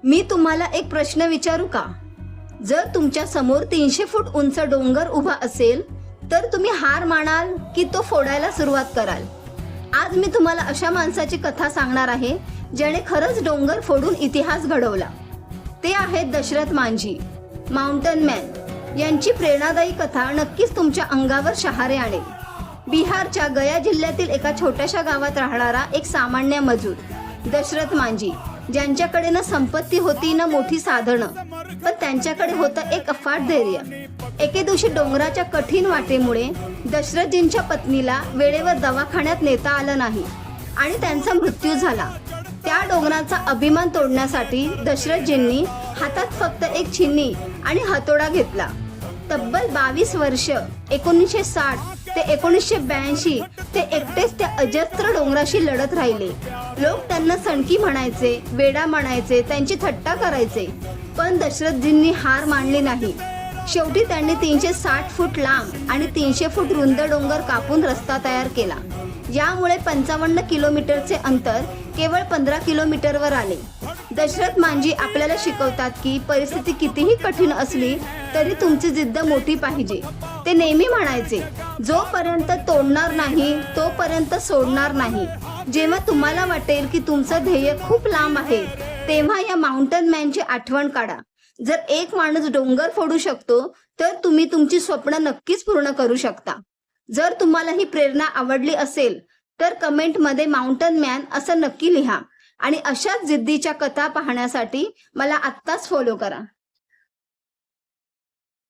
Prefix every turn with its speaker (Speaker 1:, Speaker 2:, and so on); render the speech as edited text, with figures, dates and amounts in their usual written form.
Speaker 1: मी तुम्हाला एक प्रश्न विचारू का? जर तुमच्या समोर 300 फूट उंच डोंगर उभा असेल तर तुम्ही हार मानाल की तो फोडायला सुरुवात कराल? आज मी तुम्हाला अशा माणसाची कथा सांगणार आहे ज्याने खरंच डोंगर फोडून इतिहास घडवला. ते आहेत दशरथ मांझी, माउंटन मॅन. यांची प्रेरणादायी कथा नक्कीच तुमच्या अंगावर शहारे आणेल. बिहारच्या गया जिल्ह्यातील एका छोट्याशा गावात राहणारा एक सामान्य मजूर दशरथ मांझी, ज्यांच्याकडे न संपत्ती होती न मोठी साधनं, पण त्यांच्याकडे होतं एक अफाट धैर्य. एके दिवशी डोंगराच्या कठीण वाटेमुळे दशरथजींच्या पत्नीला वेळेवर दवाखान्यात नेता आलं नाही आणि त्यांचा मृत्यू झाला. त्या डोंगराचा अभिमान तोडण्यासाठी दशरथजींनी हातात फक्त एक छिन्नी आणि हातोडा घेतला. तब्बल 22 वर्ष 1960 ते 1982 ते एकटेच त्या अजस्त्र डोंगराशी लढत राहिले. लोक त्यांना सणकी म्हणायचे, वेडा म्हणायचे, त्यांची थट्टा करायचे, पण दशरथजींनी हार मानली नाही. शेवटी त्यांनी 360 फूट लांब आणि 300 फूट रुंद डोंगर कापून रस्ता तयार केला. यामुळे 55 किलोमीटरचे अंतर केवळ 15 किलोमीटरवर आले. दशरथ मांझी आपल्याला शिकवतात की परिस्थिती कितीही कठीण असली तरी तुमची जिद्द मोठी पाहिजे. ते नेहमी म्हणायचे, जोपर्यंत तोडणार नाही तोपर्यंत सोडणार नाही. जेव्हा तुम्हाला वाटेल की तुमचं ध्येय खूप लांब आहे तेव्हा या माउंटन मॅनची आठवण काढा. जर एक माणूस डोंगर फोडू शकतो तर तुम्ही तुमची स्वप्न नक्कीच पूर्ण करू शकता. जर तुम्हाला ही प्रेरणा आवडली असेल तर कमेंटमध्ये माउंटन मॅन असं नक्की लिहा आणि अशाच जिद्दीच्या कथा पाहण्यासाठी मला आत्ताच फॉलो करा.